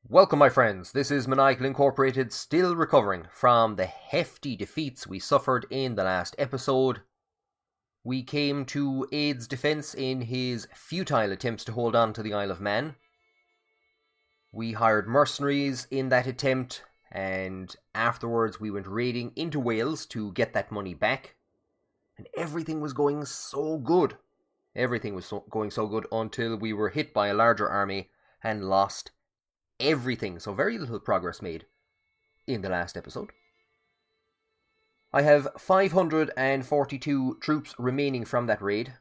Welcome, my friends. This is Maniacal Incorporated, still recovering from the hefty defeats we suffered in the last episode. We came to Aid's defense in his futile attempts to hold on to the Isle of Man. We hired mercenaries in that attempt, and afterwards we went raiding into Wales to get that money back. And everything was going so good. Everything was going so good until we were hit by a larger army and lost everything, so very little progress made in the last episode. I have 542 troops remaining from that raid.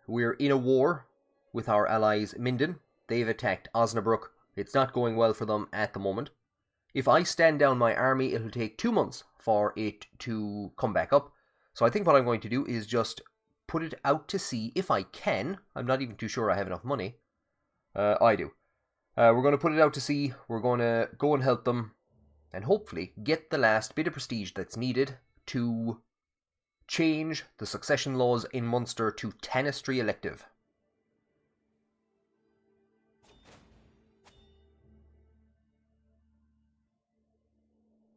We're in a war with our allies Minden. They've attacked Osnabrück. It's not going well for them at the moment. If I stand down my army, it'll take 2 months for it to come back up. So I think what I'm going to do is just put it out to sea if I can. I'm not even too sure I have enough money. I do. We're going to put it out to sea, we're going to go and help them, and hopefully get the last bit of prestige that's needed to change the succession laws in Munster to dynasty elective.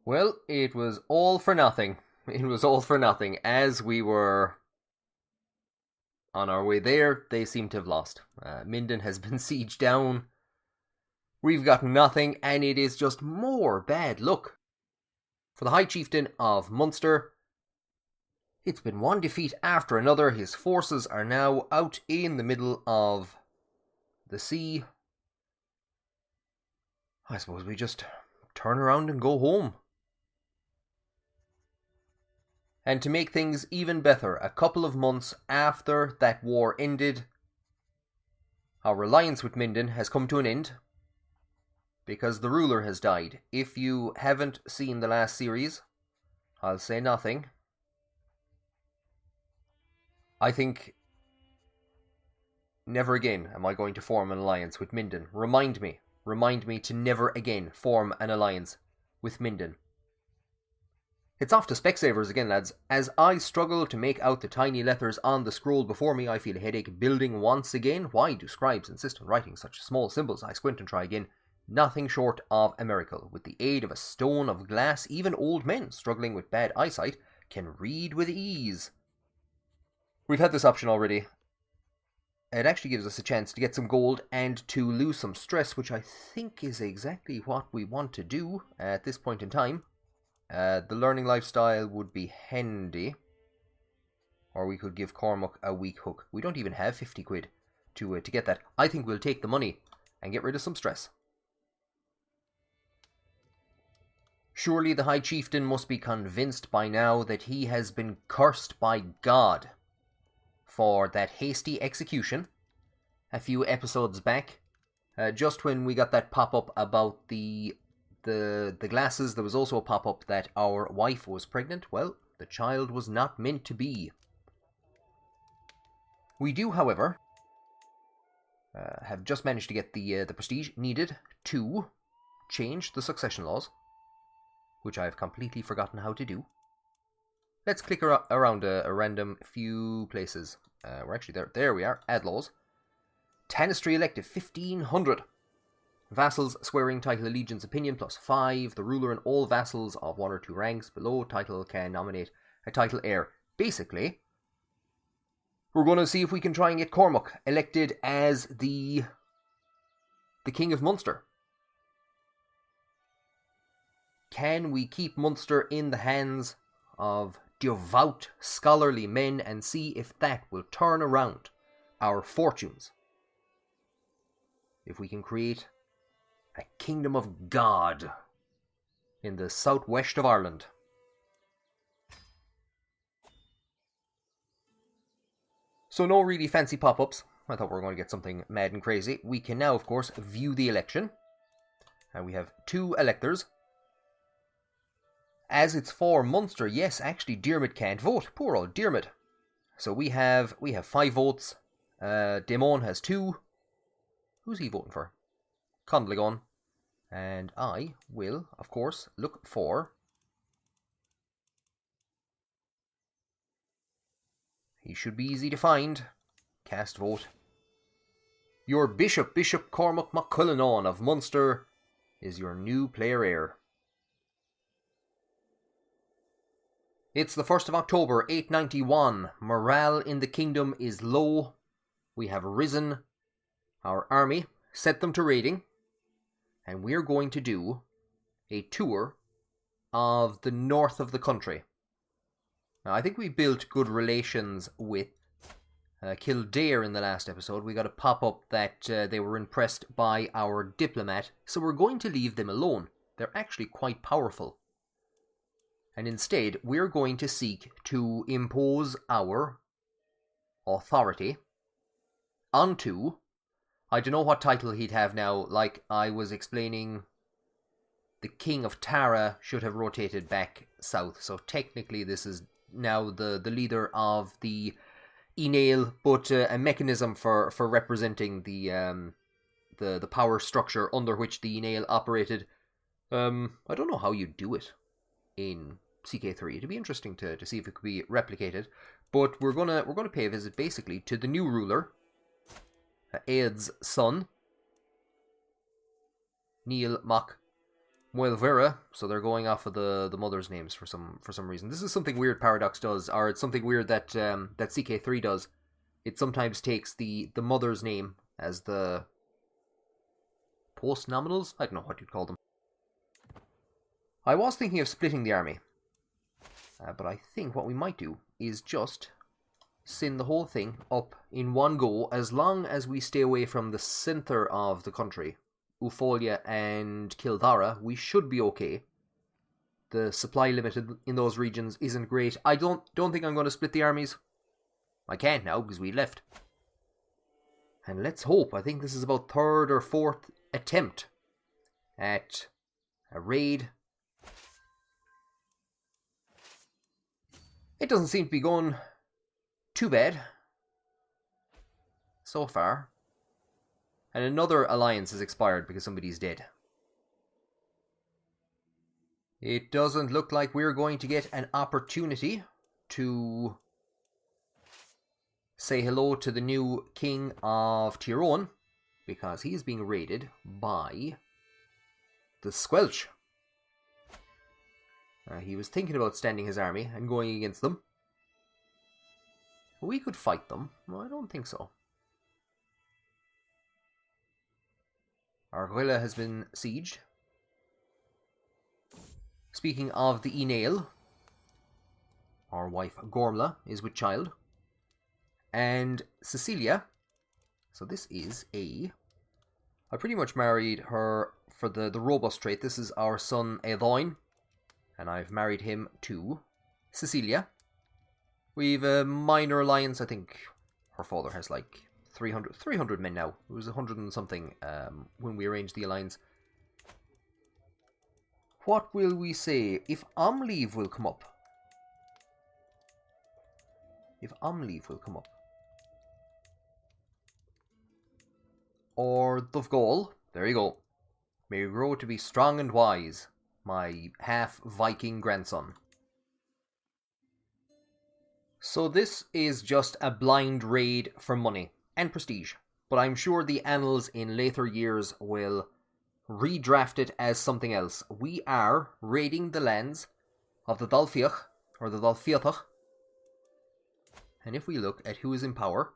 Well, it was all for nothing. It was all for nothing. As we were on our way there, they seem to have lost. Minden has been sieged down. We've got nothing, and it is just more bad luck. For the High Chieftain of Munster, it's been one defeat after another. His forces are now out in the middle of the sea. I suppose we just turn around and go home. And to make things even better, a couple of months after that war ended, our alliance with Minden has come to an end, because the ruler has died. If you haven't seen the last series, I'll say nothing. I think never again am I going to form an alliance with Minden. Remind me to never again form an alliance with Minden. It's off to Specsavers again, lads. As I struggle to make out the tiny letters on the scroll before me, I feel a headache building once again. Why do scribes insist on writing such small symbols? I squint and try again. Nothing short of a miracle. With the aid of a stone of glass, even old men struggling with bad eyesight can read with ease. We've had this option already. It actually gives us a chance to get some gold and to lose some stress, which I think is exactly what we want to do at this point in time. The learning lifestyle would be handy. Or we could give Cormac a weak hook. We don't even have 50 quid to get that. I think we'll take the money and get rid of some stress. Surely the High Chieftain must be convinced by now that he has been cursed by God for that hasty execution a few episodes back. Just when we got that pop-up about the glasses, there was also a pop-up that our wife was pregnant. Well, the child was not meant to be. We do, however, have just managed to get the prestige needed to change the succession laws, which I have completely forgotten how to do. Let's click around a random few places. We're actually there. There we are. Add laws. Dynasty elective 1500. Vassals swearing title allegiance opinion +5. The ruler and all vassals of 1 or 2 ranks below title can nominate a title heir. Basically, we're going to see if we can try and get Cormac elected as the King of Munster. Can we keep Munster in the hands of devout, scholarly men and see if that will turn around our fortunes? If we can create a kingdom of God in the southwest of Ireland. So no really fancy pop-ups. I thought we were going to get something mad and crazy. We can now, of course, view the election. And we have 2 electors. As it's for Munster, yes, actually Diarmid can't vote. Poor old Diarmid. So we have 5 votes. Damon has 2. Who's he voting for? Condlegon. And I will, of course, look for... He should be easy to find. Cast vote. Your Bishop Cormac MacCullinane of Munster is your new player heir. It's the 1st of October, 891. Morale in the kingdom is low. We have risen our army, set them to raiding, and we're going to do a tour of the north of the country. Now, I think we built good relations with Kildare in the last episode. We got a pop-up that they were impressed by our diplomat, so we're going to leave them alone. They're actually quite powerful. And instead, we're going to seek to impose our authority onto... I don't know what title he'd have now. Like I was explaining, the King of Tara should have rotated back south. So technically this is now the leader of the Enail, but a mechanism for representing the power structure under which the Enail operated. I don't know how you do it in CK3. It'd be interesting to see if it could be replicated. But we're gonna pay a visit basically to the new ruler, Aed's son, Neil Mac Muelvera. So they're going off of the mother's names for some reason. This is something weird Paradox does, or it's something weird that that CK3 does. It sometimes takes the mother's name as the post-nominals? I don't know what you'd call them. I was thinking of splitting the army, but I think what we might do is just send the whole thing up in one go, as long as we stay away from the centre of the country. Ufolia and Kildare, we should be okay. The supply limit in those regions isn't great. I don't think I'm going to split the armies. I can't now because we left. And let's hope, I think this is about 3rd or 4th attempt at a raid. It doesn't seem to be going too bad so far. And another alliance has expired because somebody's dead. It doesn't look like we're going to get an opportunity to say hello to the new king of Tyrone, because he's being raided by the Squelch. He was thinking about standing his army and going against them. We could fight them. No, I don't think so. Argüella has been sieged. Speaking of the Enail, our wife Gormla is with child. And Cecilia, so this is I pretty much married her for the robust trait. This is our son Eoin, and I've married him to Cecilia. We've a minor alliance. I think her father has like 300 men now. It was 100 and something when we arranged the alliance. What will we say? If Amleave will come up. If Amleave will come up. Or Dovgol. There you go. May you grow to be strong and wise, my half-Viking grandson. So this is just a blind raid for money and prestige, but I'm sure the annals in later years will redraft it as something else. We are raiding the lands of the Dalfiach, or the Dalfiatach, and if we look at who is in power,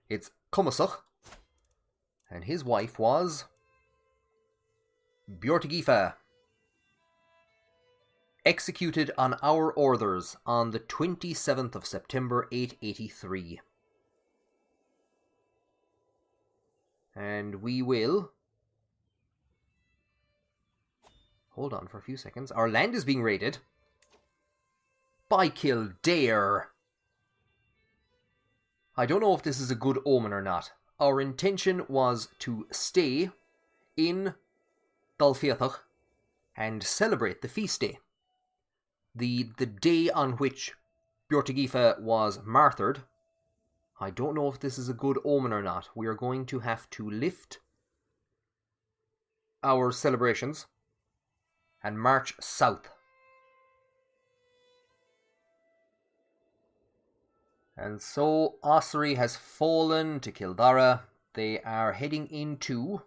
it's Cumasach, and his wife was Bjortagifa, executed on our orders on the 27th of September 883. And we will... Hold on for a few seconds. Our land is being raided by Kildare. I don't know if this is a good omen or not. Our intention was to stay in Dalfiatach and celebrate the feast day. The day on which Bjortagifa was martyred. I don't know if this is a good omen or not. We are going to have to lift our celebrations and march south. And so Ossory has fallen to Kildare. They are heading into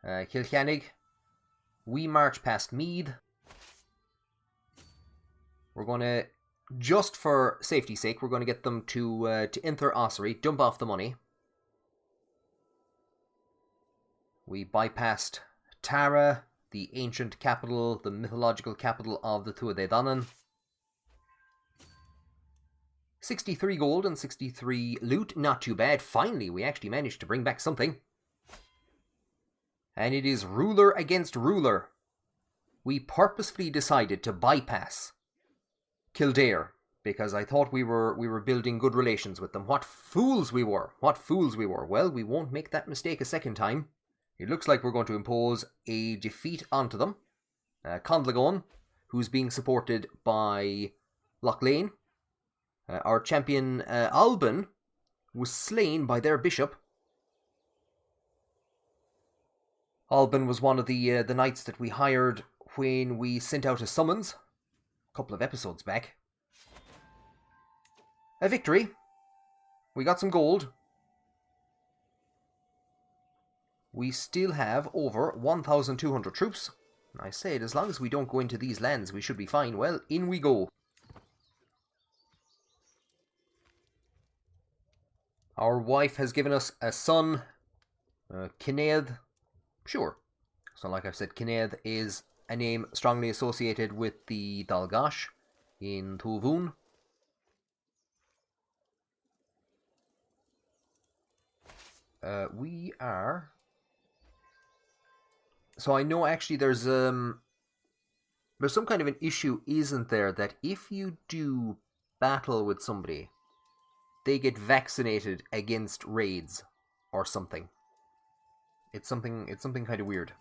Kilkennig. We march past Meath. We're going to, just for safety's sake, we're going to get them to Inther Ossory, dump off the money. We bypassed Tara, the ancient capital, the mythological capital of the Tuatha Dé Danann. 63 gold and 63 loot, not too bad. Finally, we actually managed to bring back something. And it is ruler against ruler. We purposefully decided to bypass Kildare, because I thought we were building good relations with them. What fools we were! What fools we were! Well, we won't make that mistake a second time. It looks like we're going to impose a defeat onto them. Condlagon, who's being supported by Lochlane. Our champion Alban was slain by their bishop. Alban was one of the knights that we hired when we sent out a summons a couple of episodes back. A victory. We got some gold. We still have over 1,200 troops. I said, as long as we don't go into these lands, we should be fine. Well, in we go. Our wife has given us a son, Kinnaid. Sure. So like I've said, Kinnaid is a name strongly associated with the Dalgash in Tuvun. We are... So I know actually there's some kind of an issue, isn't there, that if you do battle with somebody, they get vaccinated against raids or something. It's something kind of weird.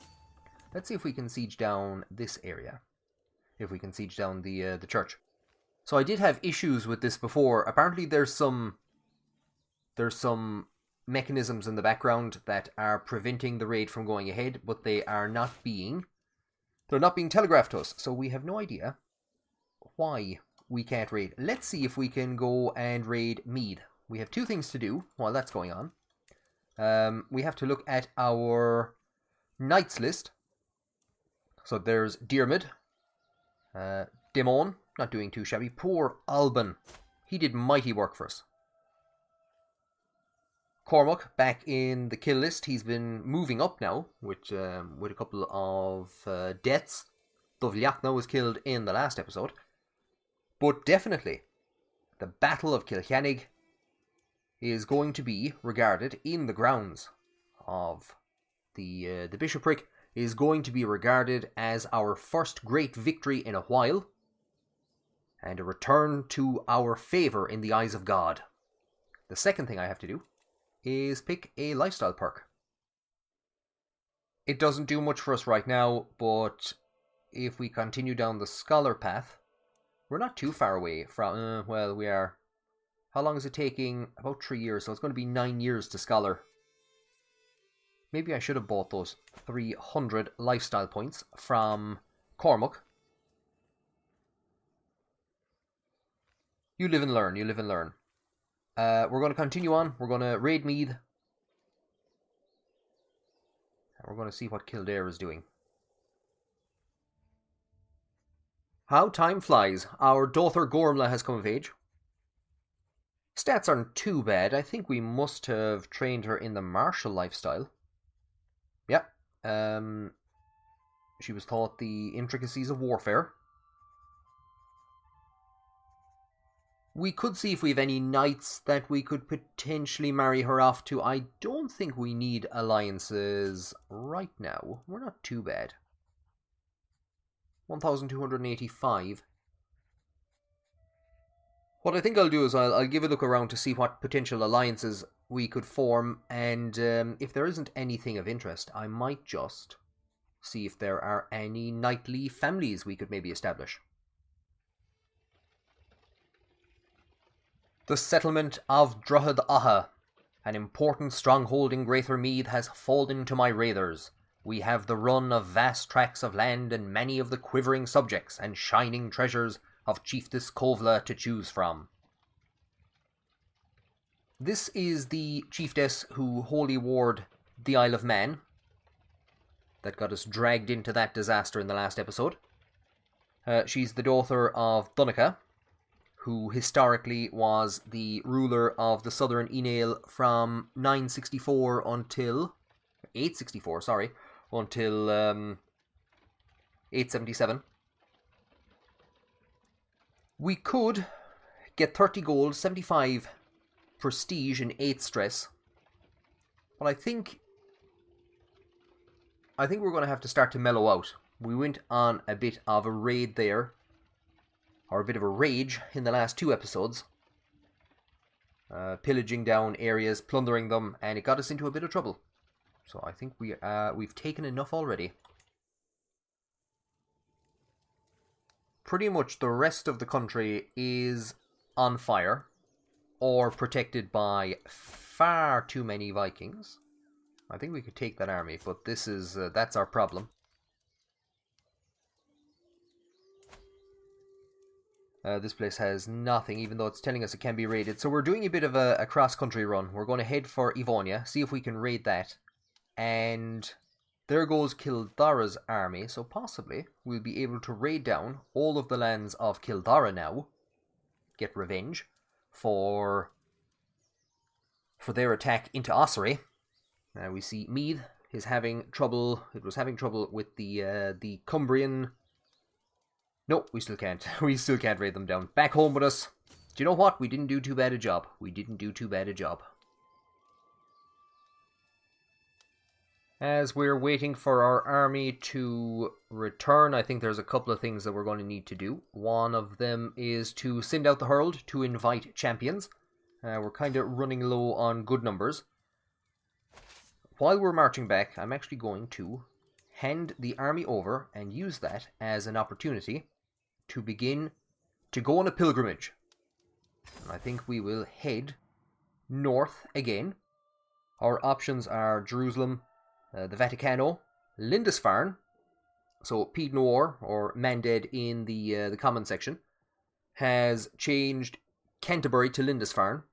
Let's see if we can siege down this area. If we can siege down the church. So I did have issues with this before. Apparently there's some mechanisms in the background that are preventing the raid from going ahead, but they're not being telegraphed to us, so we have no idea why we can't raid. Let's see if we can go and raid Meath. We have two things to do while that's going on. We have to look at our knights list. So there's Diarmid, Demon, not doing too shabby. Poor Alban, he did mighty work for us. Cormac back in the kill list. He's been moving up now with a couple of deaths. Dovliachna was killed in the last episode. But definitely, the Battle of Kilkennig is going to be regarded in the grounds of the bishopric, is going to be regarded as our first great victory in a while, and a return to our favour in the eyes of God. The second thing I have to do is pick a lifestyle perk. It doesn't do much for us right now, but if we continue down the scholar path, we're not too far away from, well, we are. How long is it taking? About 3 years, so it's going to be 9 years to scholar. Maybe I should have bought those 300 lifestyle points from Cormac. You live and learn, you live and learn. We're going to continue on. We're going to raid Meath. And we're going to see what Kildare is doing. How time flies. Our daughter Gormla has come of age. Stats aren't too bad. I think we must have trained her in the martial lifestyle. Yeah. She was taught the intricacies of warfare. We could see if we have any knights that we could potentially marry her off to. I don't think we need alliances right now. We're not too bad. 1,285. What I think I'll do is I'll give a look around to see what potential alliances we could form, and if there isn't anything of interest, I might just see if there are any knightly families we could maybe establish. The settlement of Droghad Aha, an important stronghold in Greater Meath, has fallen to my raiders. We have the run of vast tracts of land and many of the quivering subjects and shining treasures of Chiefess Kovla to choose from. This is the chiefess who holy ward the Isle of Man. that got us dragged into that disaster in the last episode. She's the daughter of Donncha, who historically was the ruler of the southern Inail from 964 until 864, until 877. We could get 30 gold, 75 prestige, and 8 stress, but I think we're going to have to start to mellow out. We went on a bit of a raid there, or a bit of a rage in the last 2 episodes. Pillaging down areas, plundering them, and it got us into a bit of trouble. So I think we've taken enough already. Pretty much the rest of the country is on fire, or protected by far too many Vikings. I think we could take that army, but that's our problem. This place has nothing, even though it's telling us it can be raided. So we're doing a bit of a cross-country run. We're going to head for Eóganacht, see if we can raid that. And there goes Kildara's army, so possibly we'll be able to raid down all of the lands of Kildara now. Get revenge for their attack into Ossory. We see Meath is having trouble. It was having trouble with the Cumbrian. No, we still can't. We still can't raid them down. Back home with us. Do you know what? We didn't do too bad a job. As we're waiting for our army to return, I think there's a couple of things that we're going to need to do. One of them is to send out the herald to invite champions. We're kind of running low on good numbers. While we're marching back, I'm actually going to hand the army over and use that as an opportunity to begin to go on a pilgrimage. And I think we will head north again. Our options are Jerusalem, the Vaticano, Lindisfarne, so Pied Noir, or Manded in the common section, has changed Canterbury to Lindisfarne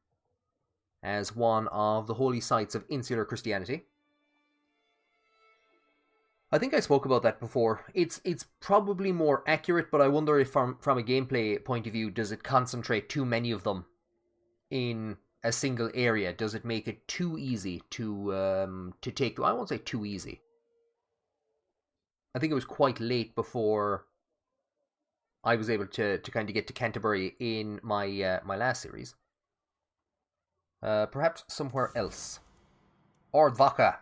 as one of the holy sites of Insular Christianity. I think I spoke about that before. It's probably more accurate, but I wonder if from a gameplay point of view, does it concentrate too many of them in a single area? Does it make it too easy to take? I won't say too easy. I think it was quite late before I was able to kind of get to Canterbury in my my last series. Perhaps somewhere else. Ardvacha.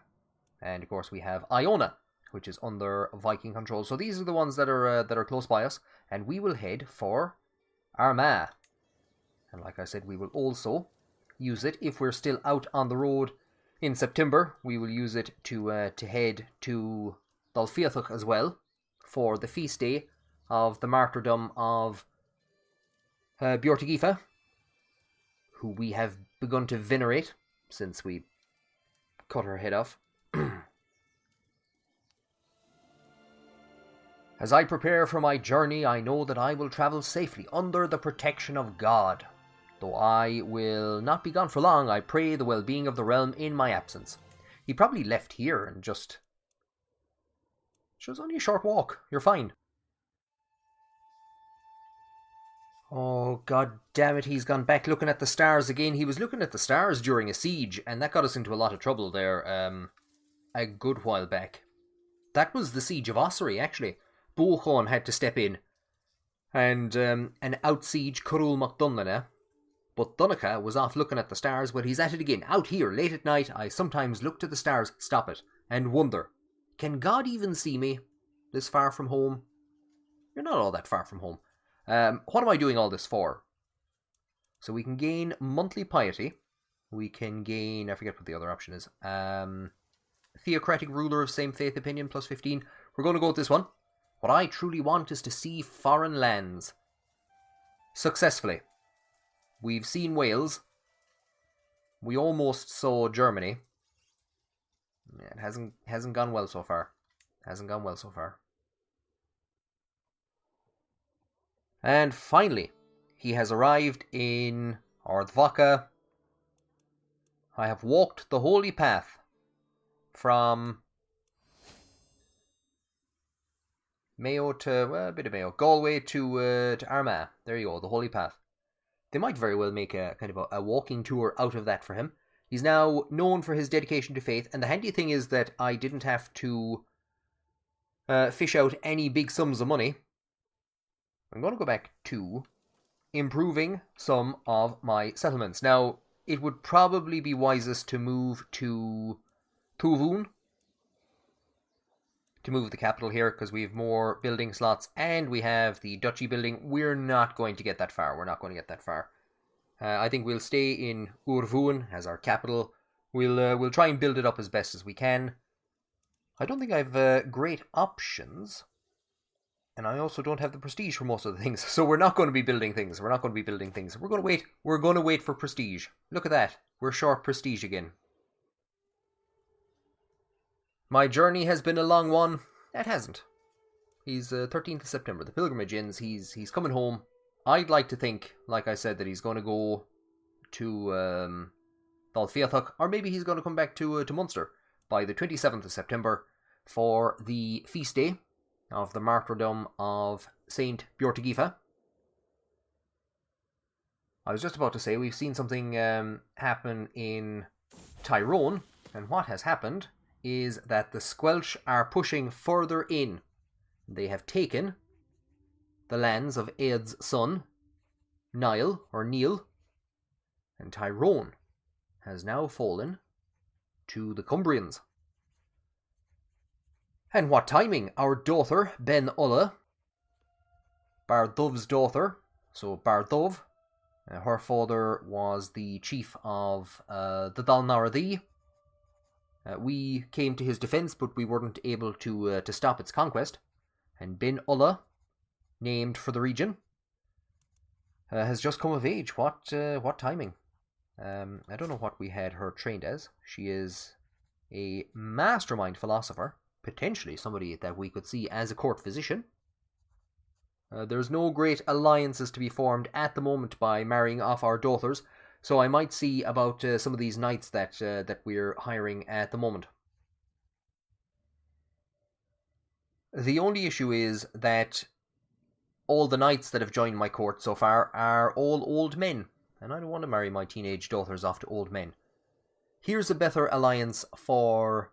And of course we have Iona, which is under Viking control. So these are the ones that are close by us, and we will head for Armagh. And like I said, we will also use it if we're still out on the road in September. We will use it to head to Dalfiatach as well for the feast day of the martyrdom of Beorhtrigifa, who we have begun to venerate since we cut her head off. As I prepare for my journey, I know that I will travel safely under the protection of God. Though I will not be gone for long, I pray the well-being of the realm in my absence. He probably left here and just... It was only a short walk. You're fine. Oh, god damn it, he's gone back looking at the stars again. He was looking at the stars during a siege, and that got us into a lot of trouble there a good while back. That was the siege of Ossory, actually. Buchon had to step in and outsiege Curul MacDunlana, but Donncha was off looking at the stars. Well, he's at it again. Out here, late at night, I sometimes look to the stars, stop it, and wonder, can God even see me this far from home? You're not all that far from home. What am I doing all this for? So we can gain monthly piety. We can gain, I forget what the other option is. Theocratic ruler of same faith opinion, plus 15. We're going to go with this one. What I truly want is to see foreign lands. Successfully. We've seen Wales. We almost saw Germany. It hasn't gone well so far. And finally, he has arrived in Ardvacha. I have walked the holy path from Mayo to, well, a bit of Mayo. Galway to Armagh. There you go, the Holy Path. They might very well make a kind of a walking tour out of that for him. He's now known for his dedication to faith, and the handy thing is that I didn't have to fish out any big sums of money. I'm going to go back to improving some of my settlements. Now, it would probably be wisest to move to Tuvoon, to move the capital here, because we have more building slots, and we have the duchy building. We're not going to get that far. I think we'll stay in Urvoon as our capital. We'll try and build it up as best as we can. I don't think I've great options, and I also don't have the prestige for most of the things. So we're not going to be building things. We're going to wait. We're going to wait for prestige. Look at that. We're short prestige again. My journey has been a long one. It hasn't. He's 13th of September. The pilgrimage ends. He's coming home. I'd like to think, like I said, that he's going to go to Dalfiatach, or maybe he's going to come back to Munster by the 27th of September for the feast day of the martyrdom of Saint Bjortagifa. I was just about to say, we've seen something happen in Tyrone, and what has happened is that the Squelch are pushing further in. They have taken the lands of Ead's son, Niall, and Tyrone has now fallen to the Cumbrians. And what timing! Our daughter, Ben Ulla, Bardov's daughter, so Bardov, her father was the chief of the Dalnaradi. We came to his defence, but we weren't able to stop its conquest. And Ben Ulla, named for the region, has just come of age. What timing? I don't know what we had her trained as. She is a mastermind philosopher, potentially somebody that we could see as a court physician. There's no great alliances to be formed at the moment by marrying off our daughters, so I might see about some of these knights that we're hiring at the moment. The only issue is that all the knights that have joined my court so far are all old men, and I don't want to marry my teenage daughters off to old men. Here's a better alliance for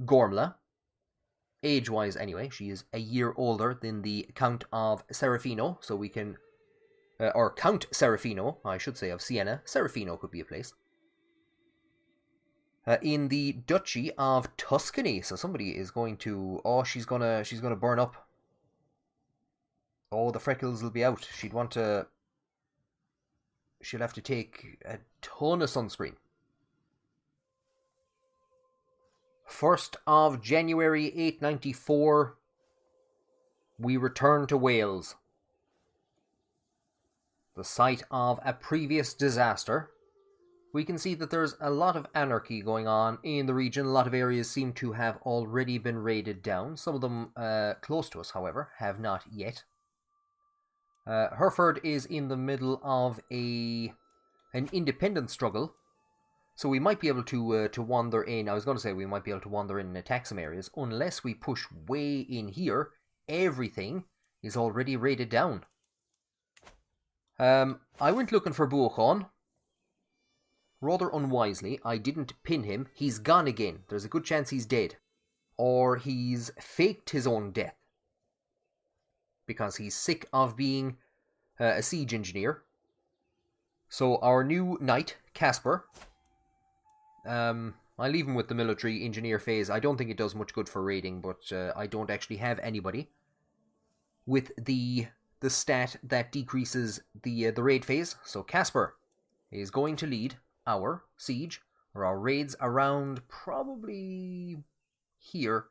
Gormla, age-wise anyway. She is a year older than the Count of Serafino, so we can... or Count Serafino, I should say, of Siena. Serafino could be a place. In the Duchy of Tuscany, so somebody is going to... Oh, she's gonna burn up. Oh, the freckles will be out. She'll have to take a ton of sunscreen. 1st of January 894, we return to Wales, the site of a previous disaster. We can see that there's a lot of anarchy going on in the region. A lot of areas seem to have already been raided down. Some of them close to us, however, have not yet. Hereford is in the middle of an independence struggle, so we might be able to wander in. I was going to say we might be able to wander in and attack some areas. Unless we push way in here, everything is already raided down. I went looking for Buachan. Rather unwisely, I didn't pin him. He's gone again. There's a good chance he's dead. Or he's faked his own death, because he's sick of being a siege engineer. So our new knight, Casper, I leave him with the military engineer phase. I don't think it does much good for raiding, but I don't actually have anybody with the stat that decreases the raid phase. So Casper is going to lead our siege, or our raids, around probably here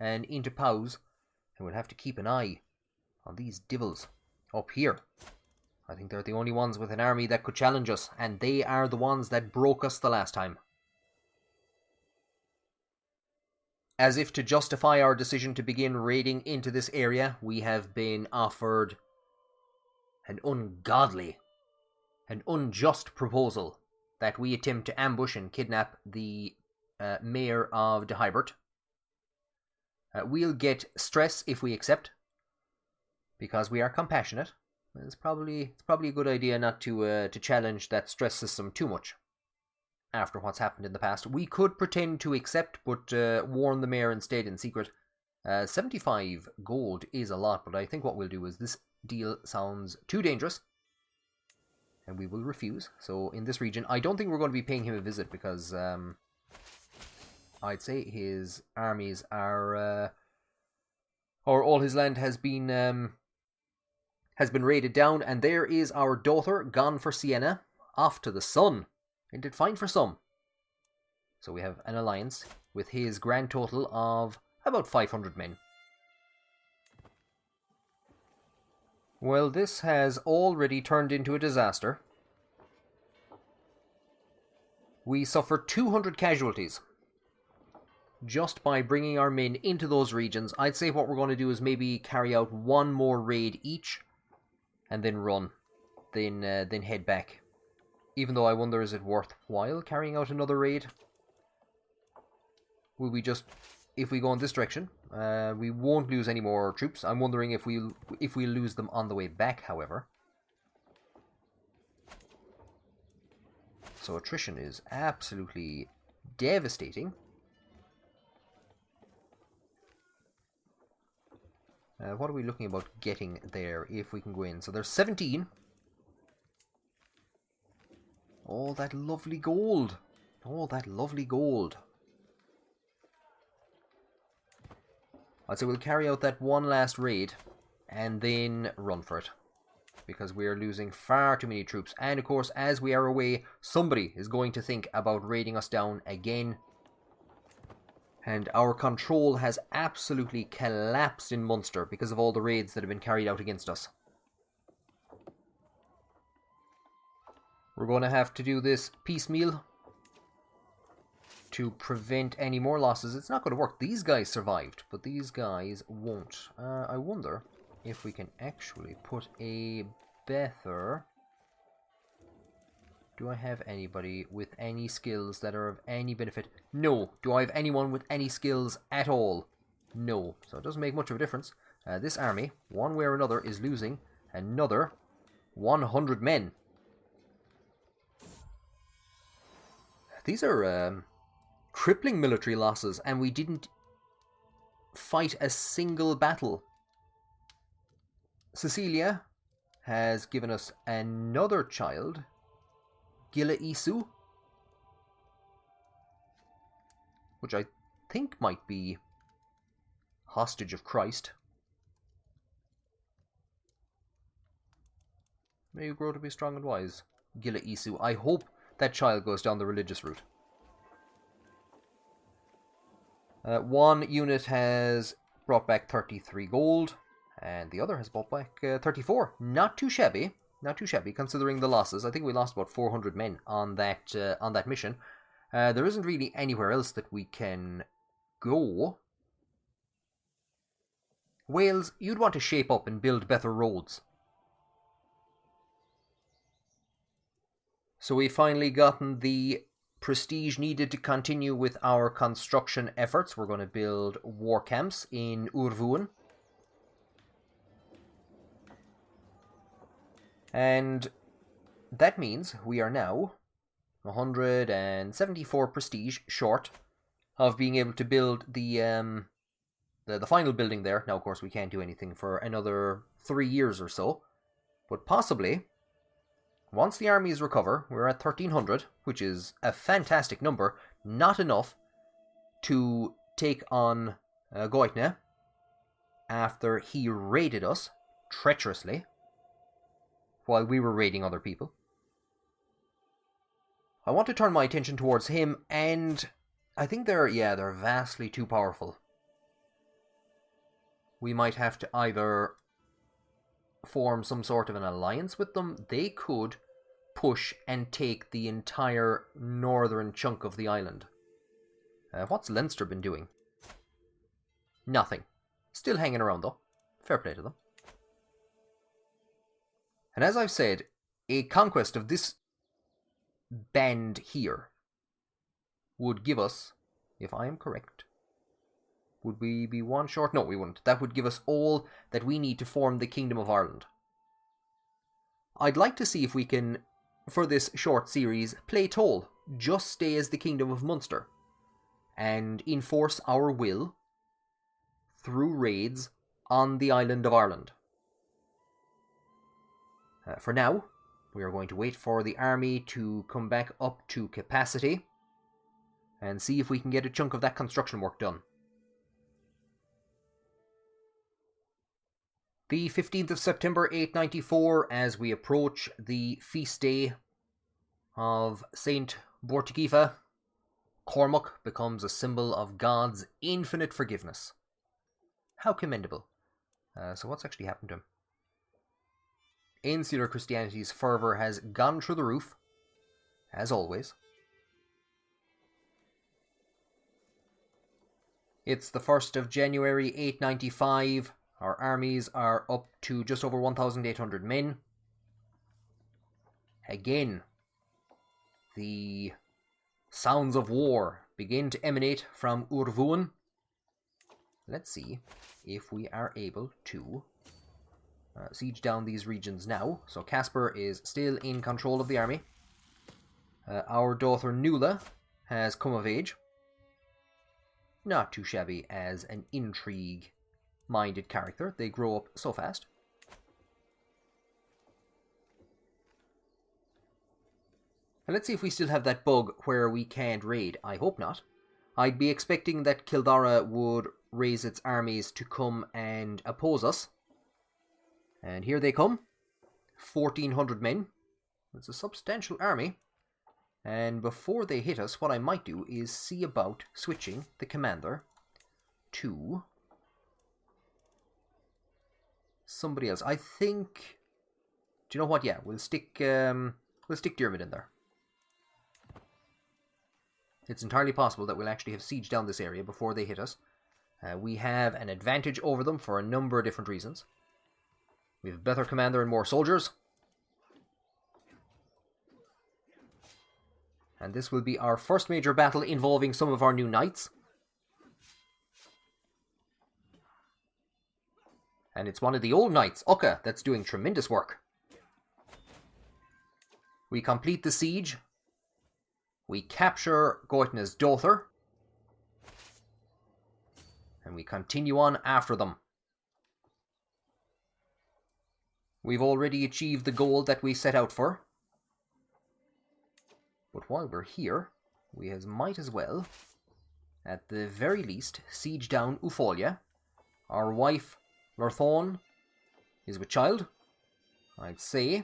and into Powys, and we'll have to keep an eye on these devils up here. I think they're the only ones with an army that could challenge us, and they are the ones that broke us the last time. As if to justify our decision to begin raiding into this area, we have been offered an ungodly, an unjust proposal that we attempt to ambush and kidnap the mayor of De Hybert. We'll get stress if we accept, because we are compassionate. It's probably a good idea not to challenge that stress system too much after what's happened in the past. We could pretend to accept, but warn the mayor instead in secret. 75 gold is a lot, but I think what we'll do is this deal sounds too dangerous, and we will refuse. So in this region, I don't think we're going to be paying him a visit, because I'd say his armies are, or all his land has been raided down, and there is our daughter gone for Siena, off to the sun. Isn't it fine for some? So we have an alliance with his grand total of about 500 men. Well, this has already turned into a disaster. We suffered 200 casualties just by bringing our men into those regions. I'd say what we're going to do is maybe carry out one more raid each, and then run, then head back. Even though I wonder, is it worthwhile carrying out another raid? Will we just, if we go in this direction, we won't lose any more troops. I'm wondering if we lose them on the way back, however. So attrition is absolutely devastating. What are we looking about getting there if we can go in? So there's 17. Oh, that lovely gold. Oh, that lovely gold. I'd say we'll carry out that one last raid and then run for it, because we are losing far too many troops. And of course, as we are away, somebody is going to think about raiding us down again. And our control has absolutely collapsed in Munster because of all the raids that have been carried out against us. We're going to have to do this piecemeal to prevent any more losses. It's not going to work. These guys survived, but these guys won't. I wonder if we can actually put a better... Do I have anybody with any skills that are of any benefit? No. Do I have anyone with any skills at all? No. So it doesn't make much of a difference. This army, one way or another, is losing another 100 men. These are crippling military losses, and we didn't fight a single battle. Cecilia has given us another child, Gila Isu, which I think might be hostage of Christ. May you grow to be strong and wise, Gila Isu. I hope that child goes down the religious route. One unit has brought back 33 gold, and the other has brought back 34. Not too shabby. Not too shabby, considering the losses. I think we lost about 400 men on that mission. There isn't really anywhere else that we can go. Wales, you'd want to shape up and build better roads. So we've finally gotten the prestige needed to continue with our construction efforts. We're going to build war camps in Urvuan. And that means we are now 174 prestige short of being able to build the final building there. Now, of course, we can't do anything for another 3 years or so. But possibly, once the armies recover, we're at 1300, which is a fantastic number. Not enough to take on Goitne after he raided us treacherously while we were raiding other people. I want to turn my attention towards him, and I think they're vastly too powerful. We might have to either form some sort of an alliance with them. They could push and take the entire northern chunk of the island. What's Leinster been doing? Nothing. Still hanging around though. Fair play to them. And as I've said, a conquest of this band here would give us, if I am correct, Would we be one short? No, we wouldn't. That would give us all that we need to form the Kingdom of Ireland. I'd like to see if we can, for this short series, play Toll. Just stay as the Kingdom of Munster. And enforce our will through raids on the island of Ireland. For now, we are going to wait for the army to come back up to capacity and see if we can get a chunk of that construction work done. The 15th of September 894, as we approach the feast day of Saint Bortigifa, Cormac becomes a symbol of God's infinite forgiveness. How commendable. So what's actually happened to him? Insular Christianity's fervour has gone through the roof, as always. It's the 1st of January 895. Our armies are up to just over 1,800 men. Again, the sounds of war begin to emanate from Urvuan. Let's see if we are able to siege down these regions now. So Caspar is still in control of the army. Our daughter Nuala has come of age. Not too shabby as an intrigue-minded character. They grow up so fast. And let's see if we still have that bug where we can't raid. I hope not. I'd be expecting that Kildare would raise its armies to come and oppose us. And here they come. 1,400 men. It's a substantial army. And before they hit us, what I might do is see about switching the commander to somebody else. I think... Do you know what? Yeah, we'll stick Diarmid in there. It's entirely possible that we'll actually have sieged down this area before they hit us. We have an advantage over them for a number of different reasons. We have a better commander and more soldiers. And this will be our first major battle involving some of our new knights. And it's one of the old knights, Ucca, that's doing tremendous work. We complete the siege. We capture Goitna's daughter. And we continue on after them. We've already achieved the goal that we set out for. But while we're here, we might as well, at the very least, siege down Ufolia. Our wife, Lorthorn, is with child. I'd say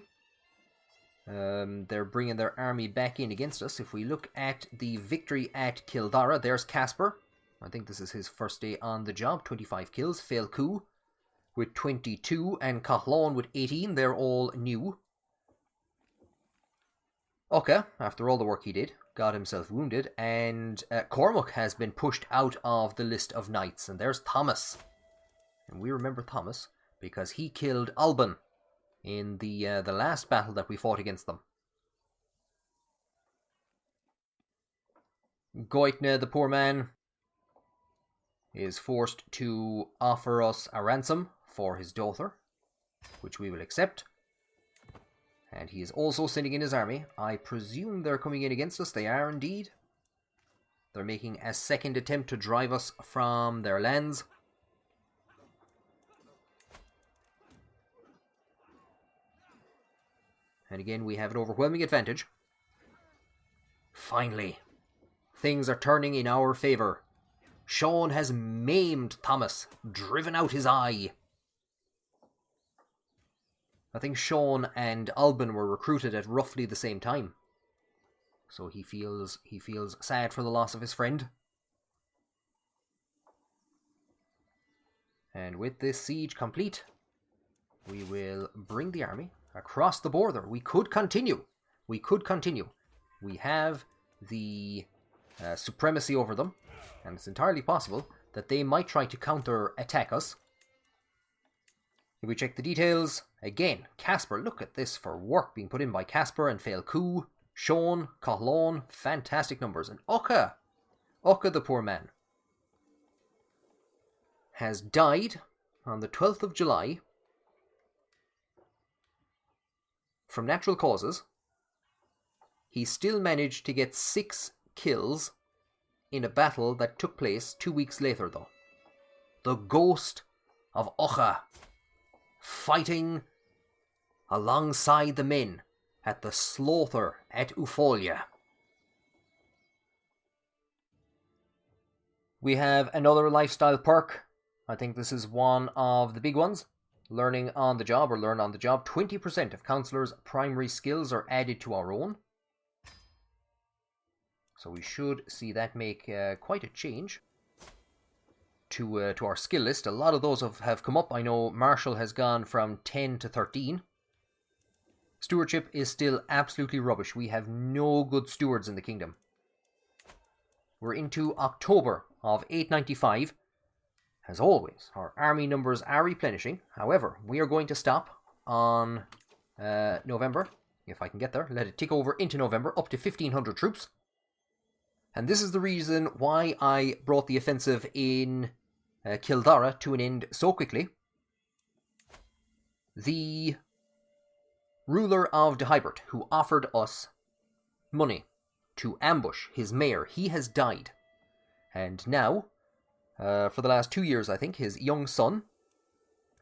they're bringing their army back in against us. If we look at the victory at Kildare, there's Caspar. I think this is his first day on the job. 25 kills. Failcu with 22 and Cathlan with 18. They're all new. Okay, after all the work he did, got himself wounded, and Cormac has been pushed out of the list of knights, and there's Thomas. And we remember Thomas because he killed Alban in the last battle that we fought against them. Goitna, the poor man, is forced to offer us a ransom for his daughter, which we will accept. And he is also sending in his army. I presume they're coming in against us. They are indeed. They're making a second attempt to drive us from their lands. And again, we have an overwhelming advantage. Finally, things are turning in our favour. Sean has maimed Thomas, driven out his eye. I think Sean and Alban were recruited at roughly the same time. So he feels sad for the loss of his friend. And with this siege complete, we will bring the army across the border. We could continue. We have the supremacy over them, and it's entirely possible that they might try to counter-attack us. If we check the details, again, Caspar, look at this for work being put in by Caspar and Failcu, Sean, Cathlan, fantastic numbers, and Ucca the poor man. has died on the 12th of July from natural causes. He still managed to get 6 kills in a battle that took place 2 weeks later, though. The ghost of Ocha, fighting alongside the men at the slaughter at Ufolia. We have another lifestyle perk. I think this is one of the big ones. Learning on the job or learn on the job. 20% of counsellors' primary skills are added to our own. So we should see that make quite a change to our skill list. A lot of those have come up. I know Marshall has gone from 10 to 13. Stewardship is still absolutely rubbish. We have no good stewards in the kingdom. We're into October of 895. As always, our army numbers are replenishing. However, we are going to stop on November, if I can get there. Let it tick over into November, up to 1,500 troops. And this is the reason why I brought the offensive in Kildare to an end so quickly. The ruler of Dehybert, who offered us money to ambush his mayor, he has died. And now, for the last 2 years, I think, his young son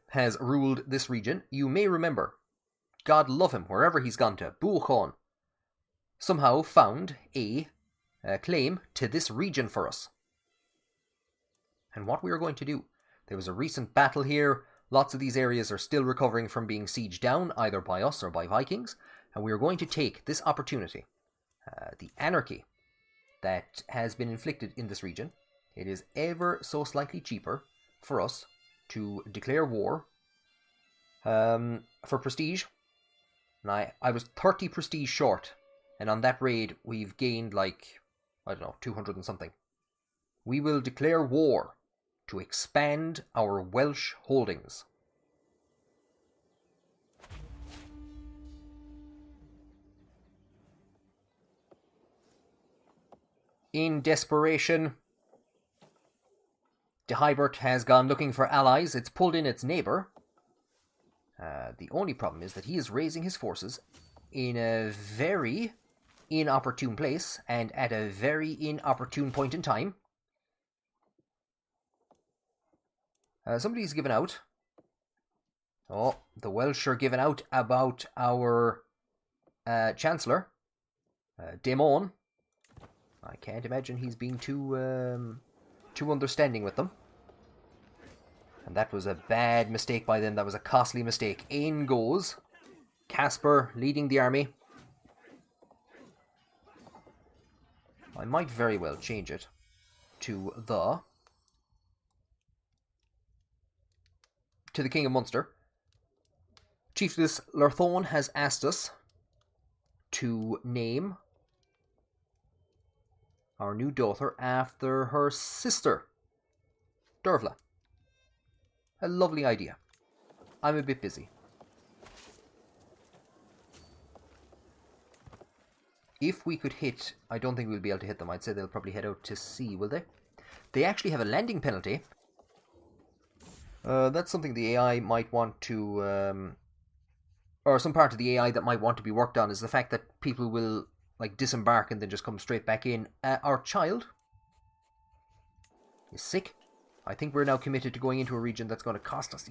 has ruled this region. You may remember, God love him, wherever he's gone to, Buchon somehow found a claim to this region for us. And what we are going to do, there was a recent battle here. Lots of these areas are still recovering from being sieged down, either by us or by Vikings. And we are going to take this opportunity, the anarchy that has been inflicted in this region. It is ever so slightly cheaper for us to declare war for prestige. And I was 30 prestige short, and on that raid we've gained like, I don't know, 200 and something. We will declare war to expand our Welsh holdings. In desperation, Dehybert has gone looking for allies. It's pulled in its neighbour. The only problem is that he is raising his forces in a very inopportune place and at a very inopportune point in time. Somebody's given out. Oh, the Welsh are given out about our Chancellor, Damon. I can't imagine he's being too understanding with them. And that was a bad mistake by them. That was a costly mistake. In goes Casper leading the army. I might very well change it to the King of Munster. Chiefess Lurthon has asked us to name our new daughter after her sister, Dervla. A lovely idea. I'm a bit busy. If we could hit... I don't think we'll be able to hit them. I'd say they'll probably head out to sea, will they? They actually have a landing penalty. That's something the AI might want to... or some part of the AI that might want to be worked on is the fact that people will like disembark and then just come straight back in. Our child is sick. I think we're now committed to going into a region that's going to cost us,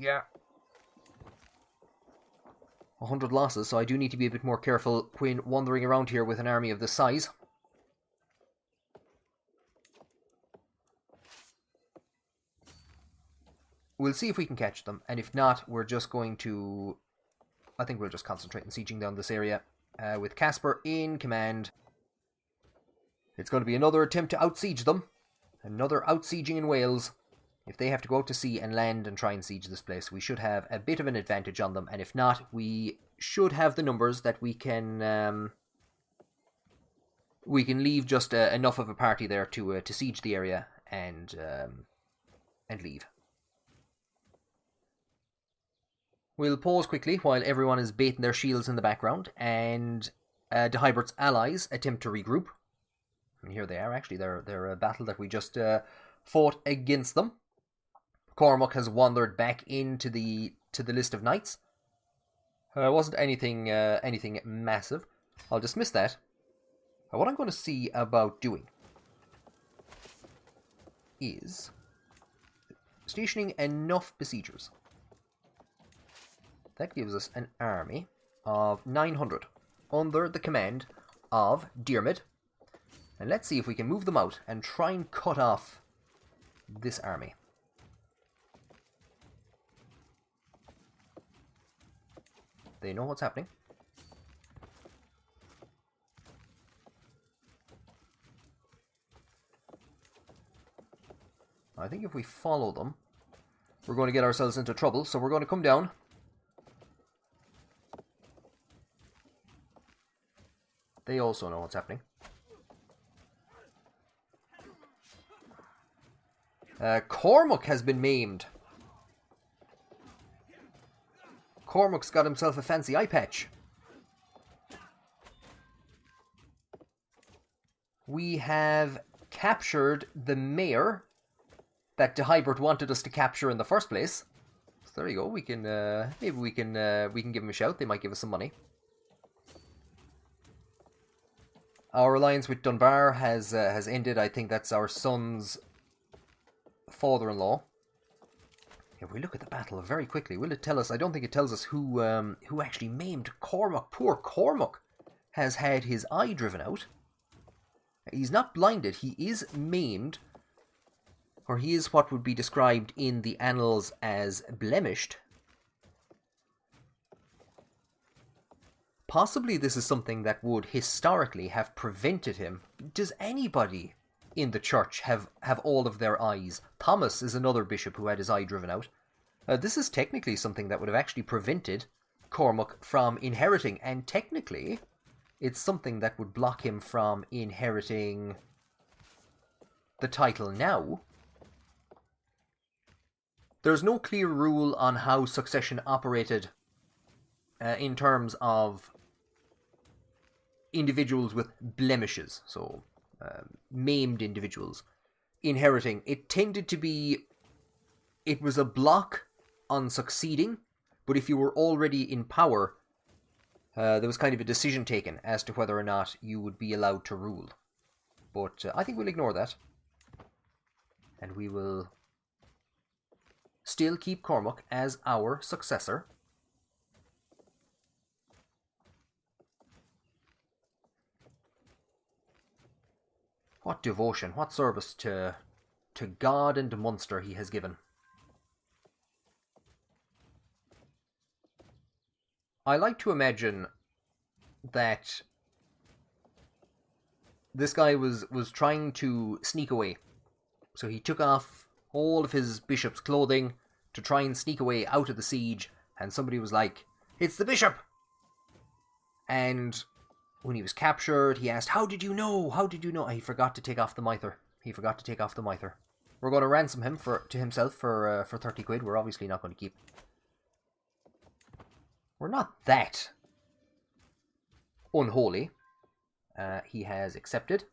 100 losses, so I do need to be a bit more careful when wandering around here with an army of this size. We'll see if we can catch them, and if not, we're just going to... I think we'll just concentrate on sieging down this area with Casper in command. It's going to be another attempt to outsiege them. Another outsieging in Wales. If they have to go out to sea and land and try and siege this place, we should have a bit of an advantage on them. And if not, we should have the numbers that we can leave just enough of a party there to siege the area and leave. We'll pause quickly while everyone is baiting their shields in the background, and Dehybert's allies attempt to regroup. And here they are, actually. They're a battle that we just fought against them. Cormac has wandered back into the list of knights. Wasn't anything massive. I'll dismiss that. What I'm going to see about doing is stationing enough besiegers. That gives us an army of 900 under the command of Diarmid. And let's see if we can move them out and try and cut off this army. They know what's happening. I think if we follow them, we're going to get ourselves into trouble, so we're going to come down. They also know what's happening. Cormac has been maimed. Cormac's got himself a fancy eye patch. We have captured the mayor that De Hybert wanted us to capture in the first place. So there you go. We can maybe we can give them a shout. They might give us some money. Our alliance with Dunbar has ended. I think that's our son's father-in-law. If we look at the battle very quickly, will it tell us? I don't think it tells us who actually maimed Cormac. Poor Cormac has had his eye driven out. He's not blinded. He is maimed, or he is what would be described in the annals as blemished. Possibly this is something that would historically have prevented him. Does anybody in the church have all of their eyes? Thomas is another bishop who had his eye driven out. This is technically something that would have actually prevented Cormac from inheriting, and technically it's something that would block him from inheriting the title now. There's no clear rule on how succession operated in terms of individuals with blemishes, so maimed individuals inheriting. It tended to be, it was a block on succeeding, but if you were already in power, there was kind of a decision taken as to whether or not you would be allowed to rule. But I think we'll ignore that, and we will still keep Cormac as our successor. What devotion, what service to God and Munster he has given. I like to imagine that this guy was trying to sneak away. So he took off all of his bishop's clothing to try and sneak away out of the siege, and somebody was like, "It's the bishop!" And when he was captured, he asked, "How did you know? How did you know?" He forgot to take off the mitre. We're going to ransom him to himself for 30 quid. We're obviously not going to keep. We're not that unholy. He has accepted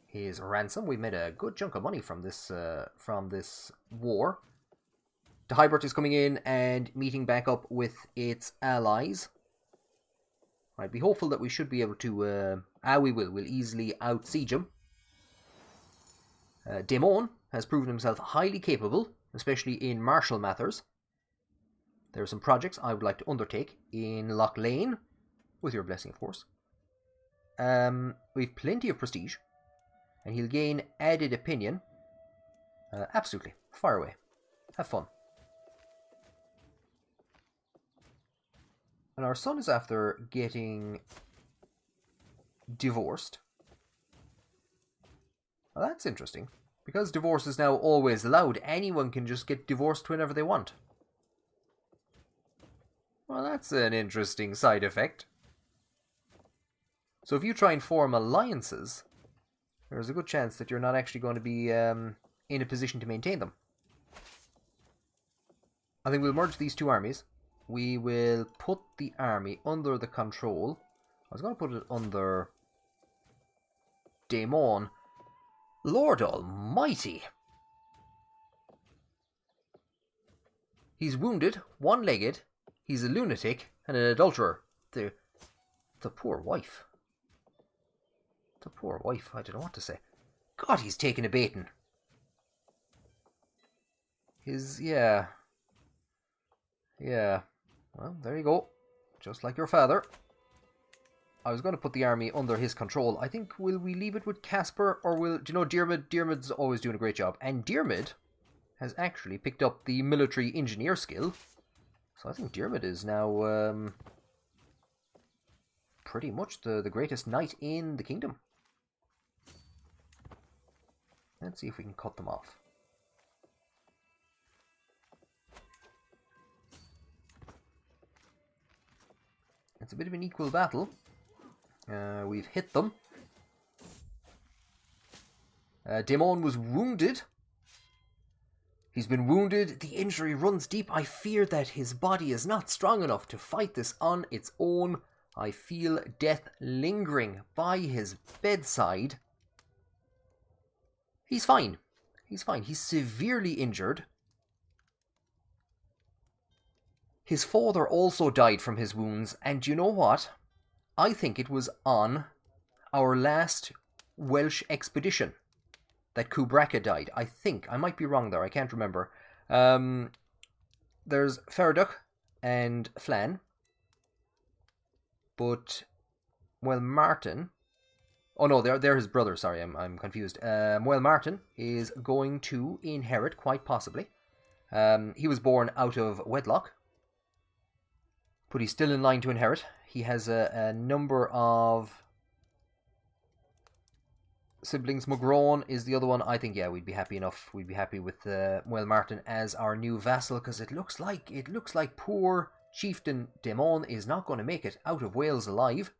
his ransom. We made a good chunk of money from this war. De Hybert is coming in and meeting back up with its allies. I'd be hopeful that we should be able to... we'll easily out-siege him. Daemon has proven himself highly capable, especially in martial matters. There are some projects I would like to undertake in Loch Lane, with your blessing, of course. We've plenty of prestige, and he'll gain added opinion. Absolutely. Fire away. Have fun. And our son is after getting divorced. Well, that's interesting. Because divorce is now always allowed, anyone can just get divorced whenever they want. Well, that's an interesting side effect. So if you try and form alliances, there's a good chance that you're not actually going to be in a position to maintain them. I think we'll merge these two armies. We will put the army under the control. I was going to put it under Daemon. Lord Almighty! He's wounded, one-legged, he's a lunatic, and an adulterer. The poor wife. The poor wife, I don't know what to say. God, he's taking a beating. Yeah. Well, there you go. Just like your father. I was going to put the army under his control. I think, will we leave it with Casper, or do you know Diarmid? Diarmid's always doing a great job. And Diarmid has actually picked up the military engineer skill. So I think Diarmid is now pretty much the greatest knight in the kingdom. Let's see if we can cut them off. It's a bit of an equal battle. We've hit them. Daemon was wounded. He's been wounded. The injury runs deep. I fear that his body is not strong enough to fight this on its own. I feel death lingering by his bedside. He's fine. He's fine. He's severely injured. His father also died from his wounds, and you know what? I think it was on our last Welsh expedition that Kubraka died. I think. I might be wrong there. I can't remember. There's Feradach and Flann. But, well, Martin... Oh no, they're his brother. Sorry, I'm confused. Well, Martin is going to inherit, quite possibly. He was born out of wedlock. But he's still in line to inherit. He has a number of siblings. Mugrón is the other one. I think, yeah, we'd be happy enough. We'd be happy with Well Martin as our new vassal, because it looks like poor Chieftain Daemon is not going to make it out of Wales alive.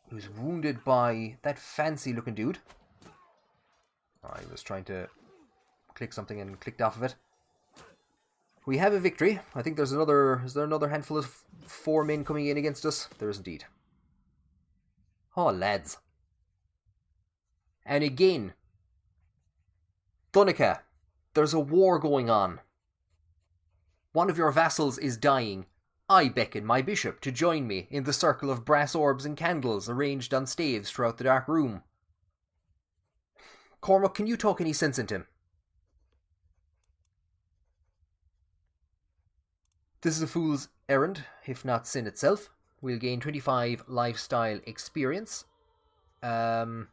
He was wounded by that fancy looking dude. I was trying to click something and clicked off of it. We have a victory. I think there's another... Is there another handful of 4 men coming in against us? There is indeed. Oh, lads. And again, Donica, there's a war going on. One of your vassals is dying. I beckon my bishop to join me in the circle of brass orbs and candles arranged on staves throughout the dark room. Cormac, can you talk any sense into him? This is a fool's errand, if not sin itself. We'll gain 25 lifestyle experience. And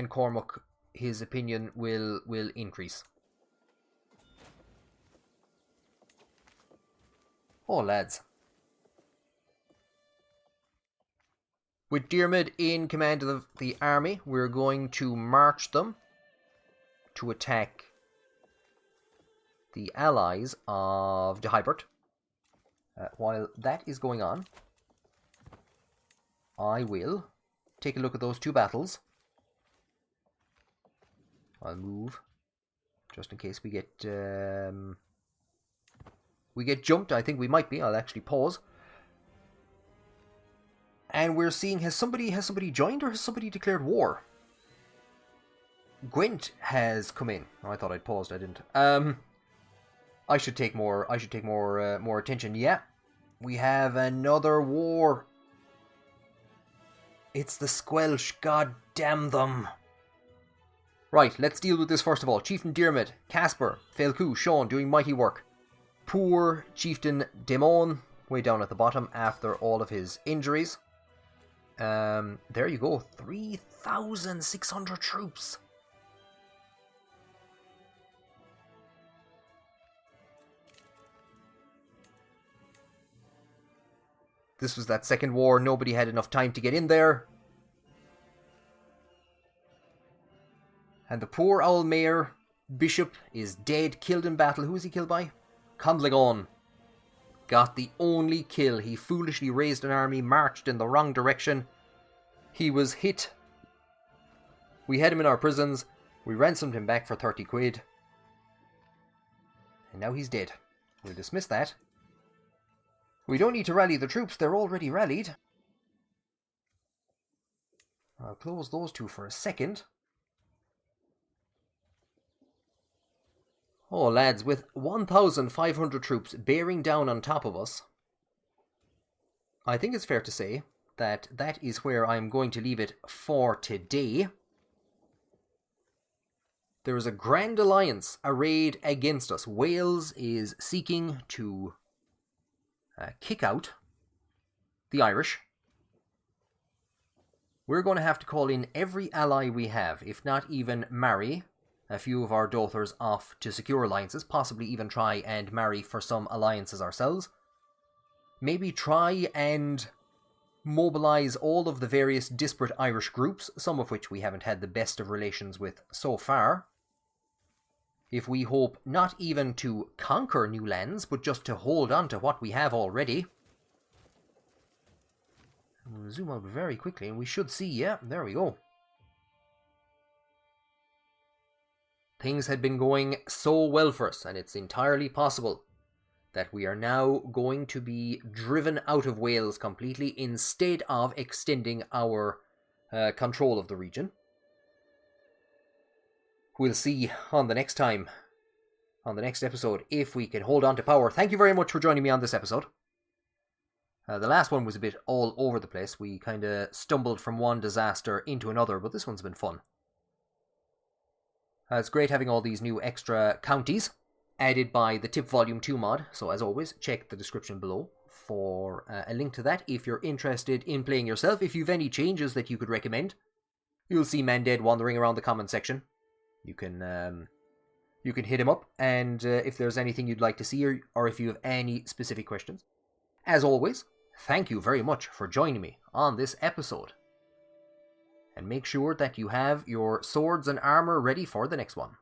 Cormac, his opinion will increase. Oh, lads. With Diarmid in command of the army, we're going to march them to attack the allies of Dehybert. While that is going on, I will take a look at those 2 battles. I'll move just in case we get jumped. I think we might be. I'll actually pause. And we're seeing, has somebody joined, or has somebody declared war? Gwent has come in. Oh, I thought I'd paused. I didn't. I should take more attention. Yeah, we have another war. It's the Squelch. God damn them. Right, let's deal with this first of all. Chieftain Diarmid, Casper, Failcu, Sean doing mighty work. Poor Chieftain Daemon, way down at the bottom after all of his injuries. There you go, 3,600 troops. This was that second war. Nobody had enough time to get in there. And the poor owl mayor, Bishop, is dead, killed in battle. Who is he killed by? Condlagon. Got the only kill. He foolishly raised an army, marched in the wrong direction. He was hit. We had him in our prisons. We ransomed him back for 30 quid. And now he's dead. We'll dismiss that. We don't need to rally the troops, they're already rallied. I'll close those two for a second. Oh, lads, with 1,500 troops bearing down on top of us, I think it's fair to say that that is where I'm going to leave it for today. There is a grand alliance arrayed against us. Wales is seeking to kick out the Irish. We're going to have to call in every ally we have, if not even marry a few of our daughters off to secure alliances, possibly even try and marry for some alliances ourselves. Maybe try and mobilize all of the various disparate Irish groups, some of which we haven't had the best of relations with so far. If we hope not even to conquer new lands, but just to hold on to what we have already. We'll zoom out very quickly and we should see, yeah, there we go. Things had been going so well for us, and it's entirely possible that we are now going to be driven out of Wales completely instead of extending our control of the region. We'll see on the next episode, if we can hold on to power. Thank you very much for joining me on this episode. The last one was a bit all over the place. We kind of stumbled from one disaster into another, but this one's been fun. It's great having all these new extra counties added by the Tip Volume 2 mod, so as always, check the description below for a link to that if you're interested in playing yourself. If you've any changes that you could recommend, you'll see Mandead wandering around the comment section. You can hit him up, and if there's anything you'd like to see, or if you have any specific questions. As always, thank you very much for joining me on this episode. And make sure that you have your swords and armor ready for the next one.